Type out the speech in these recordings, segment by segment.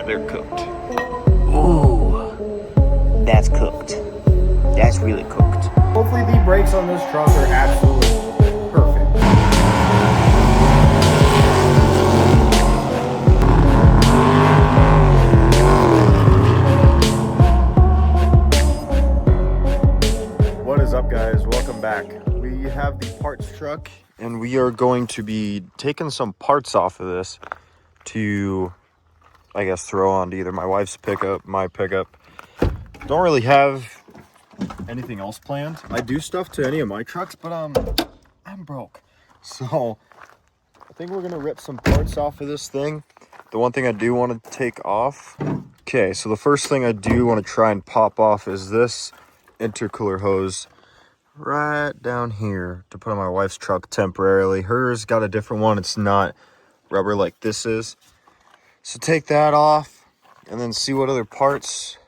they're cooked. Ooh, that's cooked. That's really cooked. Hopefully the brakes on this truck are absolutely perfect. What is up, guys? Welcome back. We have the parts truck and we are going to be taking some parts off of this to, I guess, throw onto either my wife's pickup, my pickup. Don't really have anything else planned. I do stuff to any of my trucks, but I'm broke. So I think we're gonna rip some parts off of this thing. The one thing I do want to take off. Okay, so the first thing I do want to try and pop off is this intercooler hose right down here to put on my wife's truck temporarily. Hers got a different one. It's not rubber like this is. So take that off and then see what other parts.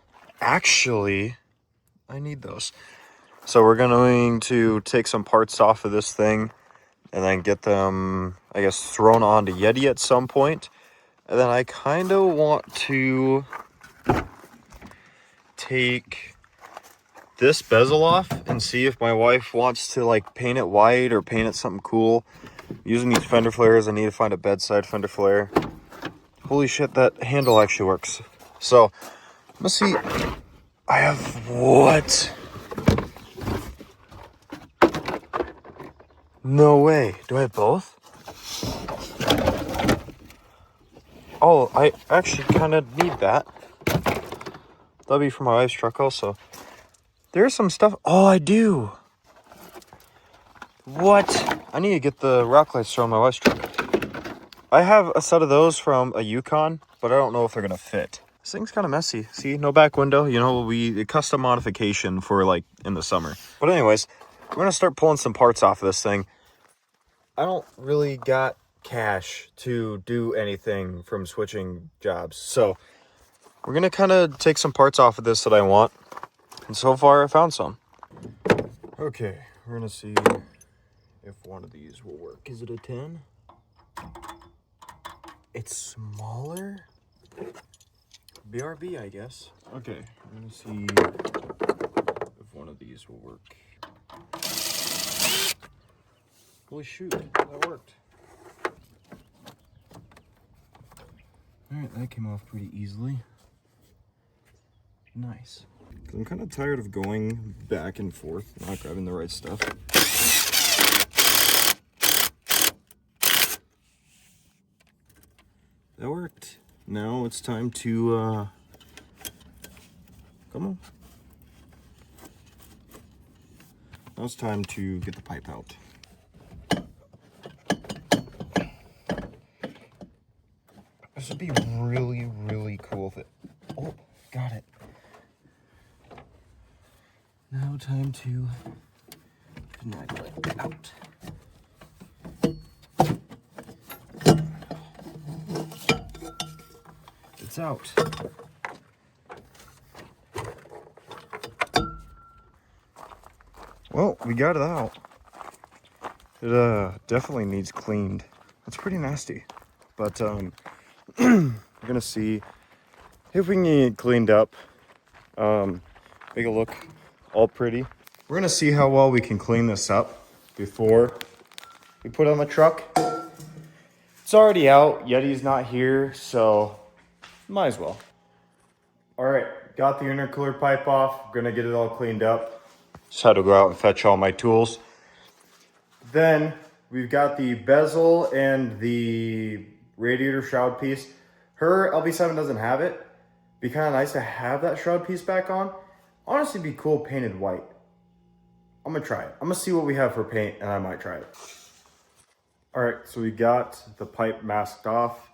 Actually, I need those. So we're going to take some parts off of this thing and then get them, I guess, thrown onto Yeti at some point. And then I kind of want to take this bezel off and see if my wife wants to like paint it white or paint it something cool. Using these fender flares, I need to find a bedside fender flare. Holy shit, that handle actually works. So let's see. I have what? No way. Do I have both? Oh, I actually kind of need that. That'll be for my wife's truck also. There's some stuff. Oh, I do. What? I need to get the rock lights thrown on my wife's truck. I have a set of those from a Yukon, but I don't know if they're going to fit. This thing's kind of messy. See, no back window. You know, a custom modification for like in the summer. But anyways, we're going to start pulling some parts off of this thing. I don't really got cash to do anything from switching jobs. So we're going to kind of take some parts off of this that I want. And so far I found some. Okay, we're going to see if one of these will work. Is it a 10? It's smaller. BRB, I guess. Okay, we're going to see if one of these will work. Holy shoot, that worked. Alright, that came off pretty easily. Nice. I'm kind of tired of going back and forth, not grabbing the right stuff. That worked. Now it's time to, come on. Now it's time to get the pipe out. This would be really, really cool if it... Oh, got it. Now time to connect it out. It's out. Well, we got it out. It definitely needs cleaned. It's pretty nasty. But we're gonna see if we can get it cleaned up. Make it look all pretty. We're gonna see how well we can clean this up before we put it on the truck. It's already out. Yeti's not here, so might as well. All right, got the intercooler pipe off. Gonna get it all cleaned up. Just had to go out and fetch all my tools. Then we've got the bezel and the radiator shroud piece. Her LB7 doesn't have it. Be kind of nice to have that shroud piece back on. Honestly, be cool painted white. I'm gonna try it. I'm gonna see what we have for paint and I might try it. All right, so we got the pipe masked off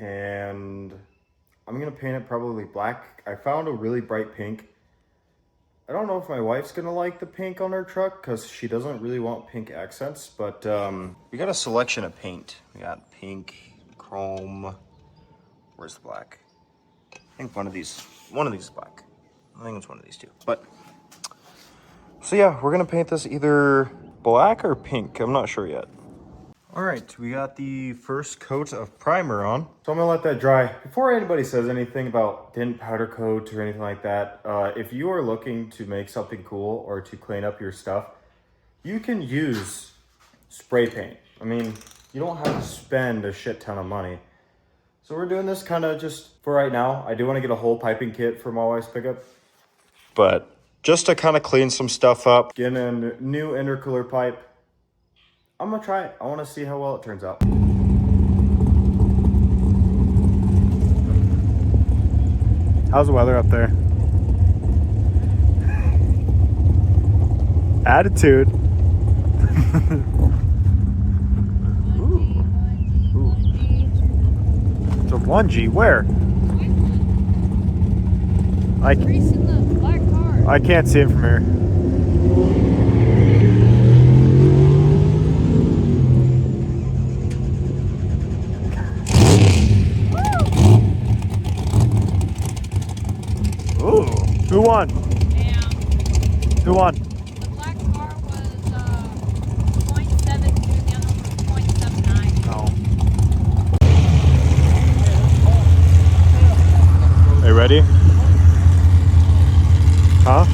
and I'm gonna paint it probably black. I found a really bright pink. I don't know if my wife's gonna like the pink on her truck because she doesn't really want pink accents, but we got a selection of paint. We got pink, chrome. Where's the black? I think one of these is black. I think it's one of these two. But so yeah, we're gonna paint this either black or pink. I'm not sure yet. All right, we got the first coat of primer on. So I'm gonna let that dry. Before anybody says anything about didn't powder coat or anything like that, if you are looking to make something cool or to clean up your stuff, you can use spray paint. I mean, you don't have to spend a shit ton of money. So we're doing this kind of just for right now. I do want to get a whole piping kit for my wife's pickup. But just to kind of clean some stuff up, get a new intercooler pipe. I'm gonna try it. I want to see how well it turns out. How's the weather up there? Attitude. It's a 1G. Where? I can't see it from here. Ooh. Who won? Damn. Who won? The black car was 0.72, the other one was 0.79. Oh. Are you ready? Huh?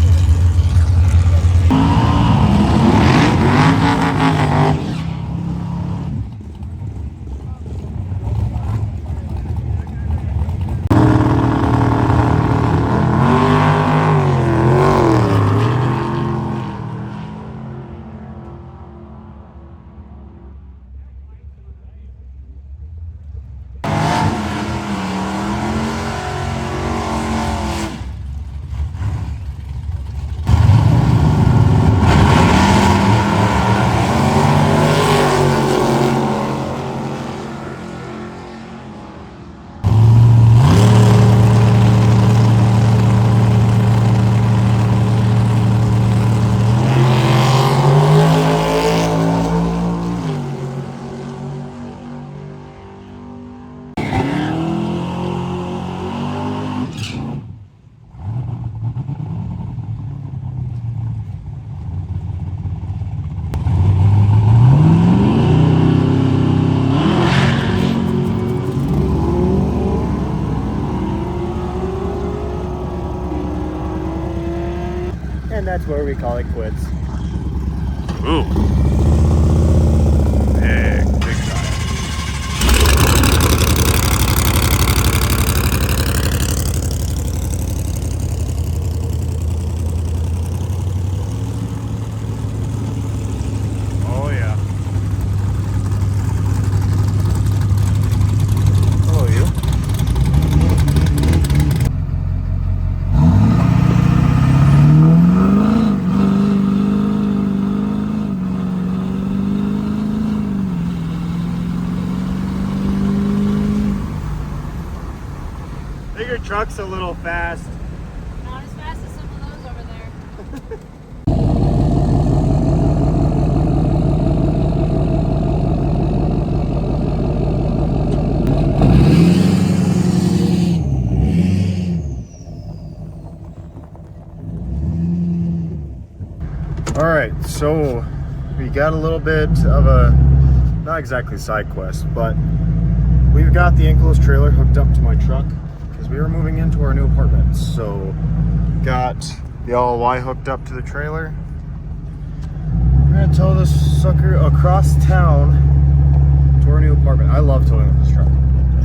And that's where we call it quits. Ooh. Big time. Oh yeah. Hello, you. I think your truck's a little fast. Not as fast as some of those over there. All right, so we got a little bit of a, not exactly side quest, but we've got the enclosed trailer hooked up to my truck because we were moving into our new apartment. So got the LY hooked up to the trailer. We're gonna tow this sucker across town to our new apartment. I love towing with this truck.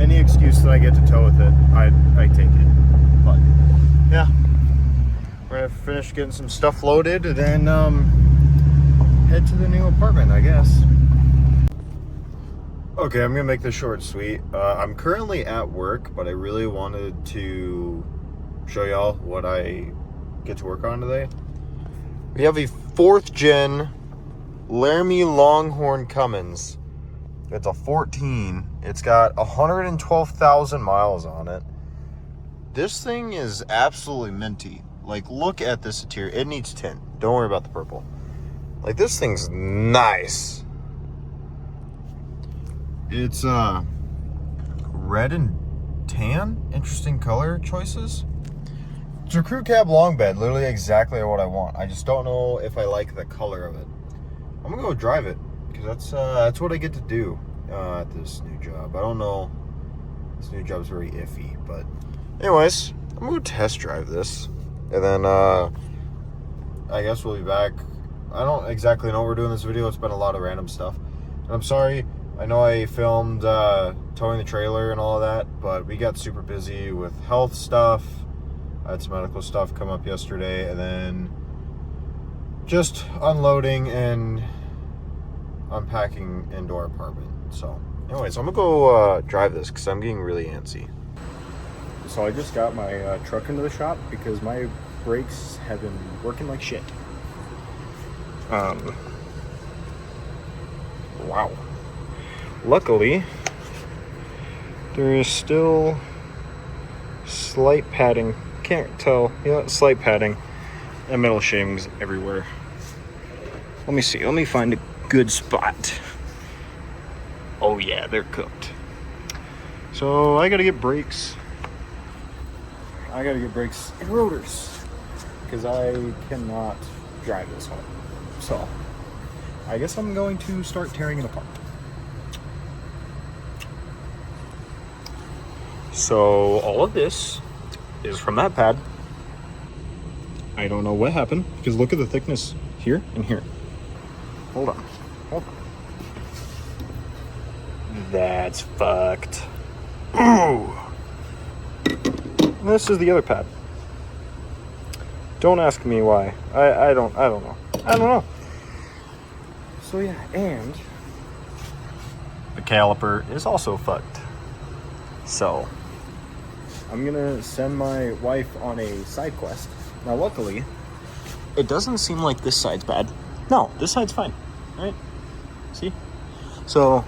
Any excuse that I get to tow with it, I take it. But yeah, we're gonna finish getting some stuff loaded and then head to the new apartment, I guess. Okay, I'm gonna make this short and sweet. I'm currently at work, but I really wanted to show y'all what I get to work on today. We have a 4th gen Laramie Longhorn Cummins. It's a 14. It's got 112,000 miles on it. This thing is absolutely minty. Like, look at this interior. It needs tint. Don't worry about the purple. Like, this thing's nice. It's red and tan. Interesting color choices. It's a crew cab long bed. Literally exactly what I want. I just don't know if I like the color of it. I'm gonna go drive it because because that's what I get to do at this new job. I don't know. This new job's very iffy, but anyways, I'm gonna test drive this, and then I guess we'll be back. I don't exactly know what we're doing this video. It's been a lot of random stuff, and I'm sorry. I know I filmed towing the trailer and all of that, but we got super busy with health stuff. I had some medical stuff come up yesterday, and then just unloading and unpacking indoor apartment. So anyways, I'm gonna go drive this because I'm getting really antsy. So I just got my truck into the shop because my brakes have been working like shit. Wow. Luckily, there is still slight padding. Can't tell. Yeah, slight padding and metal shavings everywhere. Let me see. Let me find a good spot. Oh yeah, they're cooked. So I gotta get brakes. I gotta get brakes and rotors because I cannot drive this home. So I guess I'm going to start tearing it apart. So all of this is from that pad. I don't know what happened because look at the thickness here and here. Hold on. That's fucked. Ooh. This is the other pad. Don't ask me why. I don't know. So yeah, and the caliper is also fucked. So I'm gonna send my wife on a side quest. Now luckily, it doesn't seem like this side's bad. No, this side's fine, right? See? So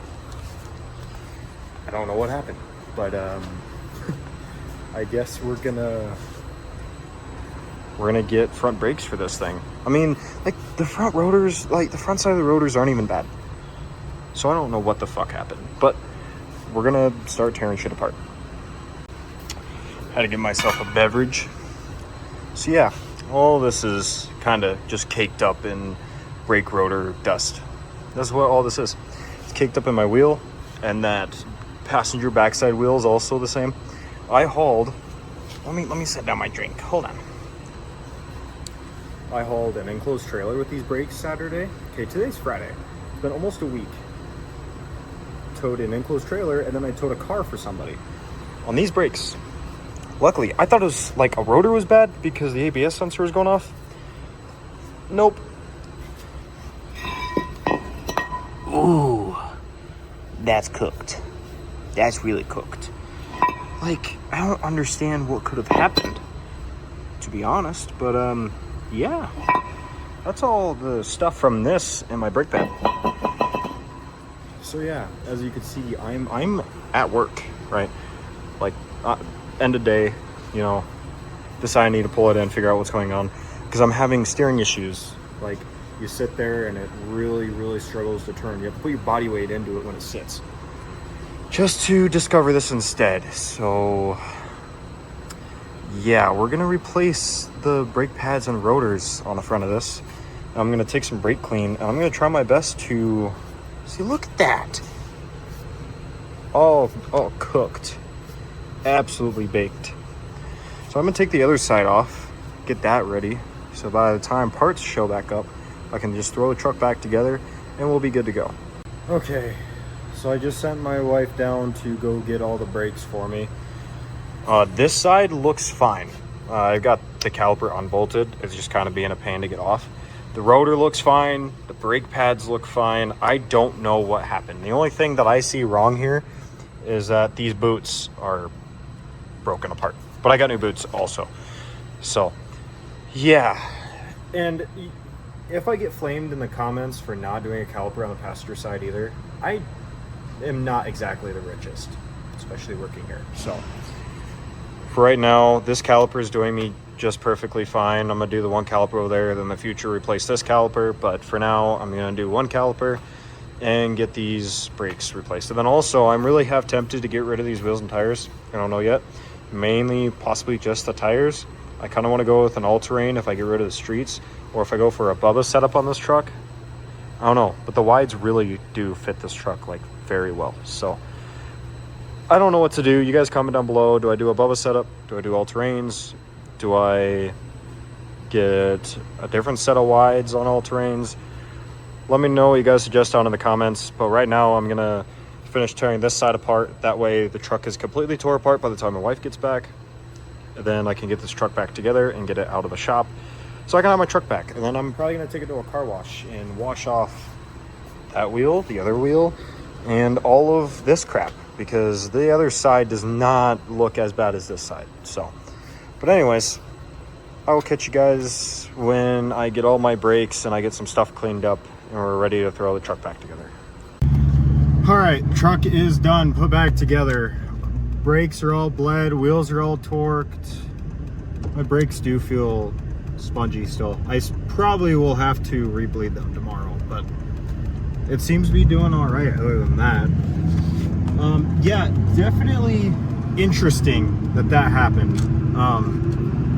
I don't know what happened, but I guess we're gonna get front brakes for this thing. I mean, like the front rotors, like the front side of the rotors aren't even bad. So I don't know what the fuck happened, but we're gonna start tearing shit apart. Had to get myself a beverage. So yeah, all this is kind of just caked up in brake rotor dust. That's what all this is. It's caked up in my wheel, and that passenger backside wheel is also the same. I hauled, let me set down my drink. Hold on. I hauled an enclosed trailer with these brakes Saturday. Okay, today's Friday. It's been almost a week. Towed an enclosed trailer, and then I towed a car for somebody on these brakes. Luckily, I thought it was like a rotor was bad because the ABS sensor was going off. Nope. Ooh, that's cooked. That's really cooked. Like, I don't understand what could have happened, to be honest, but yeah. That's all the stuff from this in my brake pad. So yeah, as you can see, I'm at work, right? Like end of day, you know, decide I need to pull it in, figure out what's going on, because I'm having steering issues. Like you sit there and it really struggles to turn. You have to put your body weight into it when it sits. Just to discover this instead. So yeah, we're gonna replace the brake pads and rotors on the front of this. I'm gonna take some brake clean and I'm gonna try my best to see. Look at that. All cooked. Absolutely baked. So I'm gonna take the other side off, get that ready, so by the time parts show back up, I can just throw the truck back together and we'll be good to go. Okay, so I just sent my wife down to go get all the brakes for me. This side looks fine. I got the caliper unbolted. It's just kind of being a pain to get off. The rotor looks fine. The brake pads look fine. I don't know what happened. The only thing that I see wrong here is that these boots are broken apart. But I got new boots also. So, yeah. And if I get flamed in the comments for not doing a caliper on the passenger side either, I am not exactly the richest, especially working here. So, for right now, this caliper is doing me just perfectly fine. I'm gonna do the one caliper over there, then in the future replace this caliper. But for now, I'm gonna do one caliper and get these brakes replaced. And then also, I'm really half tempted to get rid of these wheels and tires. I don't know yet. Mainly, possibly just the tires. I kind of want to go with an all-terrain if I get rid of the streets, or if I go for a Bubba setup on this truck. I don't know, but the wides really do fit this truck like very well. So I don't know what to do. You guys comment down below. Do I do a Bubba setup? Do I do all terrains? Do I get a different set of wides on all terrains? Let me know what you guys suggest down in the comments. But right now I'm gonna finish tearing this side apart. That way the truck is completely tore apart by the time my wife gets back. And then I can get this truck back together and get it out of the shop so I can have my truck back. And then I'm probably gonna take it to a car wash and wash off that wheel, the other wheel, and all of this crap, because the other side does not look as bad as this side. So, but anyways, I will catch you guys when I get all my brakes and I get some stuff cleaned up and we're ready to throw the truck back together. All right, truck is done, put back together. Brakes are all bled, wheels are all torqued. My brakes do feel spongy still. I probably will have to rebleed them tomorrow, but it seems to be doing all right other than that. Yeah, definitely interesting that happened.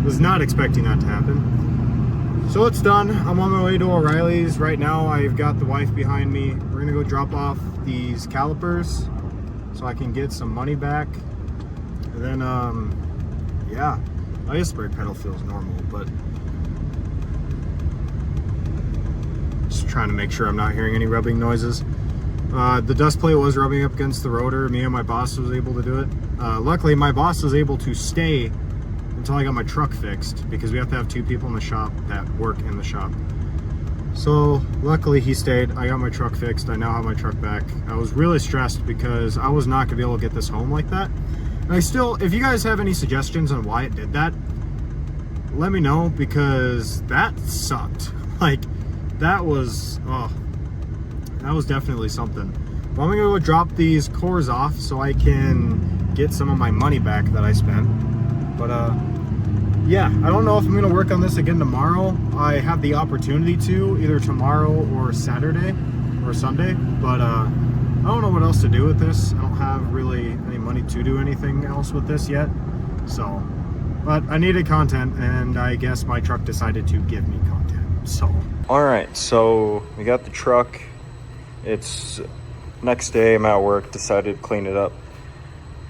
Was not expecting that to happen. So it's done. I'm on my way to O'Reilly's right now. I've got the wife behind me. We're gonna go drop off these calipers so I can get some money back. And then, yeah, I guess the brake pedal feels normal, but just trying to make sure I'm not hearing any rubbing noises. The dust plate was rubbing up against the rotor. Me and my boss was able to do it. Luckily, my boss was able to stay until I got my truck fixed, because we have to have 2 people in the shop that work in the shop. So luckily he stayed. I got my truck fixed. I now have my truck back. I was really stressed because I was not gonna be able to get this home like that. And I still, if you guys have any suggestions on why it did that, let me know, because that sucked. Like, that was, oh, that was definitely something. But I'm gonna go drop these cores off so I can get some of my money back that I spent. But yeah, I don't know if I'm gonna work on this again tomorrow. I have the opportunity to, either tomorrow or Saturday or Sunday, but I don't know what else to do with this. I don't have really any money to do anything else with this yet. So, but I needed content, and I guess my truck decided to give me content, so. All right, so we got the truck. It's next day, I'm at work, decided to clean it up.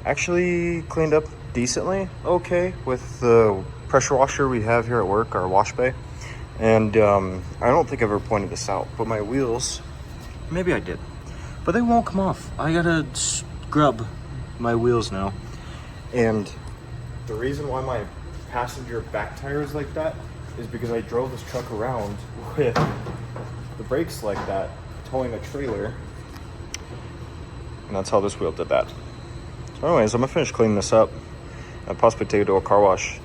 Actually cleaned up decently okay with the pressure washer we have here at work, our wash bay. And I don't think I've ever pointed this out, but my wheels, maybe I did, but they won't come off. I gotta scrub my wheels now. And the reason why my passenger back tire is like that is because I drove this truck around with the brakes like that, towing a trailer, and that's how this wheel did that. So anyways, I'm gonna finish cleaning this up and possibly take it to a car wash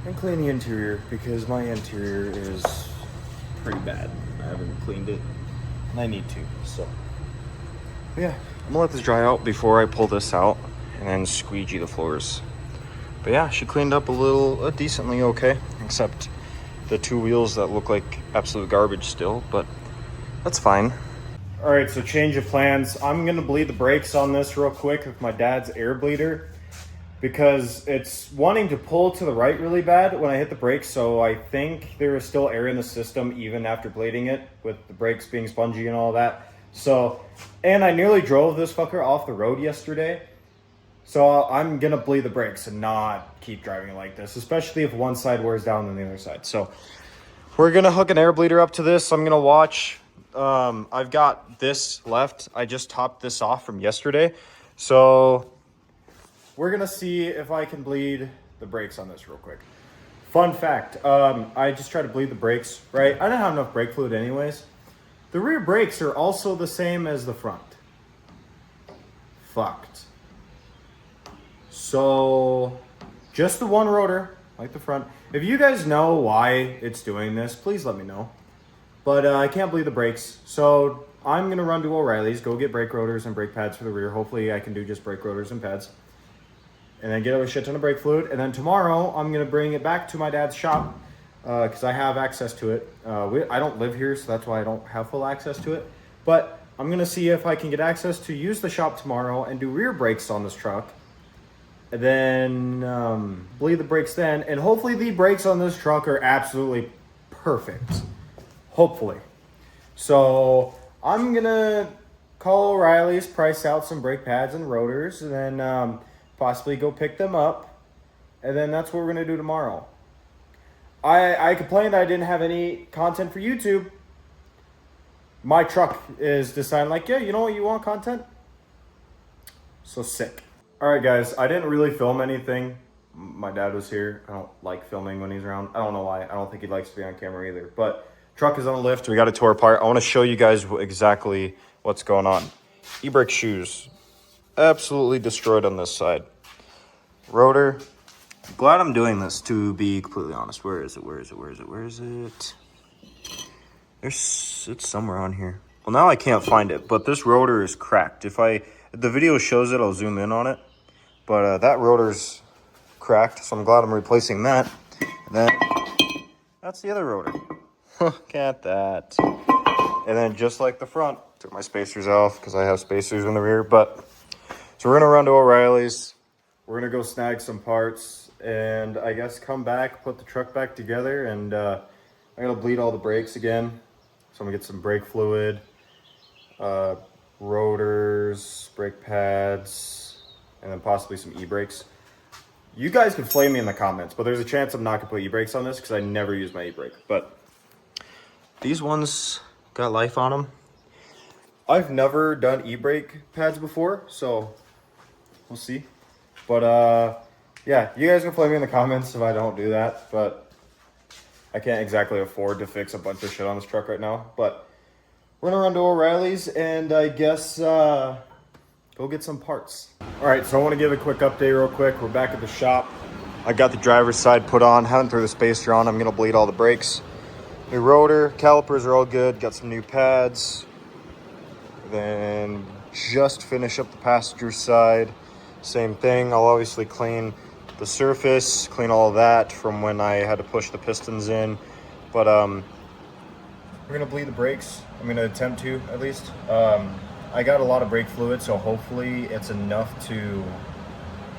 and clean the interior, because my interior is pretty bad. I haven't cleaned it and I need to. So yeah, I'm gonna let this dry out before I pull this out and then squeegee the floors. But yeah, she cleaned up a decently okay, except the 2 wheels that look like absolute garbage still, but that's fine. All right, so change of plans. I'm gonna bleed the brakes on this real quick with my dad's air bleeder, because it's wanting to pull to the right really bad when I hit the brakes. So I think there is still air in the system even after bleeding it, with the brakes being spongy and all that. So, and I nearly drove this fucker off the road yesterday. So I'm gonna bleed the brakes and not keep driving like this, especially if one side wears down than the other side. So we're gonna hook an air bleeder up to this. I'm gonna watch. I've got this left. I just topped this off from yesterday. So we're gonna see if I can bleed the brakes on this real quick. Fun fact, I just tried to bleed the brakes, right? I don't have enough brake fluid anyways. The rear brakes are also the same as the front. Fucked. So just the one rotor, like the front. If you guys know why it's doing this, please let me know. But I can't bleed the brakes, so I'm gonna run to O'Reilly's, go get brake rotors and brake pads for the rear. Hopefully I can do just brake rotors and pads, and then get a shit ton of brake fluid. And then tomorrow I'm gonna bring it back to my dad's shop, because I have access to it. I don't live here, so that's why I don't have full access to it. But I'm gonna see if I can get access to use the shop tomorrow and do rear brakes on this truck, and then bleed the brakes then. And hopefully the brakes on this truck are absolutely perfect. Hopefully. So I'm gonna call O'Reilly's, price out some brake pads and rotors, and then possibly go pick them up. And then that's what we're gonna do tomorrow. I complained I didn't have any content for YouTube. My truck is deciding like, yeah, you know what, you want content? So sick. All right, guys, I didn't really film anything. My dad was here. I don't like filming when he's around. I don't know why. I don't think he likes to be on camera either. But truck is on the lift. We got it tore apart. I want to show you guys exactly what's going on. E-brake shoes. Absolutely destroyed on this side. Rotor. Glad I'm doing this, to be completely honest. Where is it? Where is it? Where is it? Where is it? It's somewhere on here. Well, now I can't find it, but this rotor is cracked. If the video shows it, I'll zoom in on it. But that rotor's cracked, so I'm glad I'm replacing that. And then that's the other rotor. Look at that. And then just like the front, took my spacers off because I have spacers in the rear. But so we're gonna run to O'Reilly's. We're gonna go snag some parts and I guess come back, put the truck back together, and I gotta bleed all the brakes again. So I'm gonna get some brake fluid, rotors, brake pads, and then possibly some e-brakes. You guys can flame me in the comments, but there's a chance I'm not gonna put e-brakes on this because I never use my e-brake. But these ones got life on them. I've never done e-brake pads before, so we'll see. But yeah, you guys can flame me in the comments if I don't do that, but I can't exactly afford to fix a bunch of shit on this truck right now. But we're gonna run to O'Reilly's and I guess go get some parts. All right, so I want to give a quick update real quick. We're back at the shop. I got the driver's side put on, haven't threw the spacer on. I'm gonna bleed all the brakes. New rotor, calipers are all good. Got some new pads. Then just finish up the passenger side. Same thing. I'll obviously clean the surface, clean all of that from when I had to push the pistons in. But we're gonna bleed the brakes. I'm gonna attempt to, at least. I got a lot of brake fluid, so hopefully it's enough to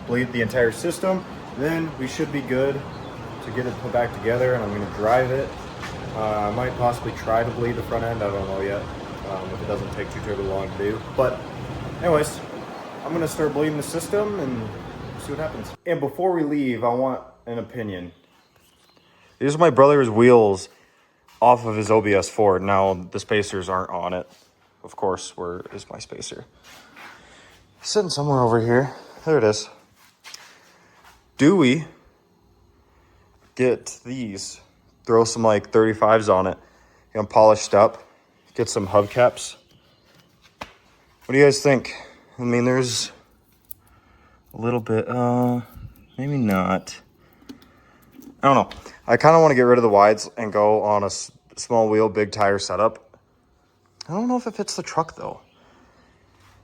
bleed the entire system. Then we should be good to get it put back together, and I'm gonna drive it. I might possibly try to bleed the front end, I don't know yet, if it doesn't take too terribly long to do. But anyways, I'm gonna start bleeding the system and see what happens. And before we leave, I want an opinion. These are my brother's wheels off of his OBS Ford. Now the spacers aren't on it. Of course, where is my spacer? Sitting somewhere over here. There it is. Do we get these? Throw some like 35s on it. Get them polished up. Get some hubcaps. What do you guys think? I mean, there's a little bit, maybe not. I don't know. I kind of want to get rid of the wides and go on a small wheel, big tire setup. I don't know if it fits the truck though.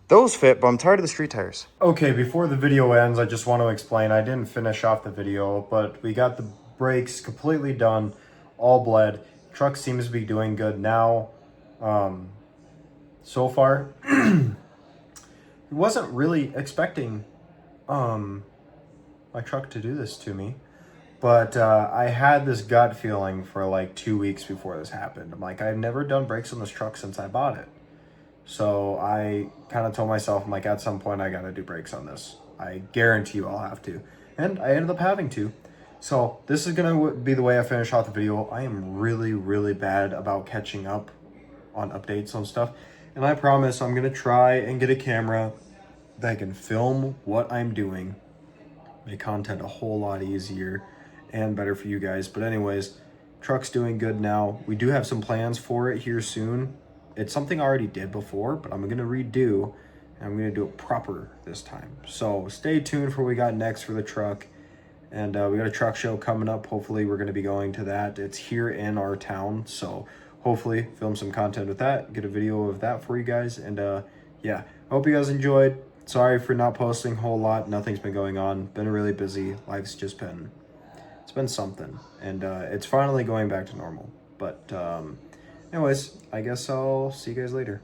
Those fit, but I'm tired of the street tires. Okay, before the video ends, I just want to explain. I didn't finish off the video, but we got the brakes completely done, all bled. Truck seems to be doing good now. So far, wasn't really expecting my truck to do this to me, but I had this gut feeling for like 2 weeks before this happened. I'm like, I've never done brakes on this truck since I bought it. So I kind of told myself, I'm like, at some point I gotta do brakes on this. I guarantee you I'll have to. And I ended up having to. So this is gonna be the way I finish off the video. I am really, really bad about catching up on updates on stuff. And I promise I'm gonna try and get a camera that can film what I'm doing. Make content a whole lot easier and better for you guys. But anyways, truck's doing good now. We do have some plans for it here soon. It's something I already did before, but I'm gonna redo, and I'm gonna do it proper this time. So stay tuned for what we got next for the truck. And we got a truck show coming up. Hopefully we're gonna be going to that. It's here in our town, so hopefully film some content with that, get a video of that for you guys. And yeah, I hope you guys enjoyed. Sorry for not posting a whole lot. Nothing's been going on. Been really busy. Life's just been, it's been something. And it's finally going back to normal. But anyways, I guess I'll see you guys later.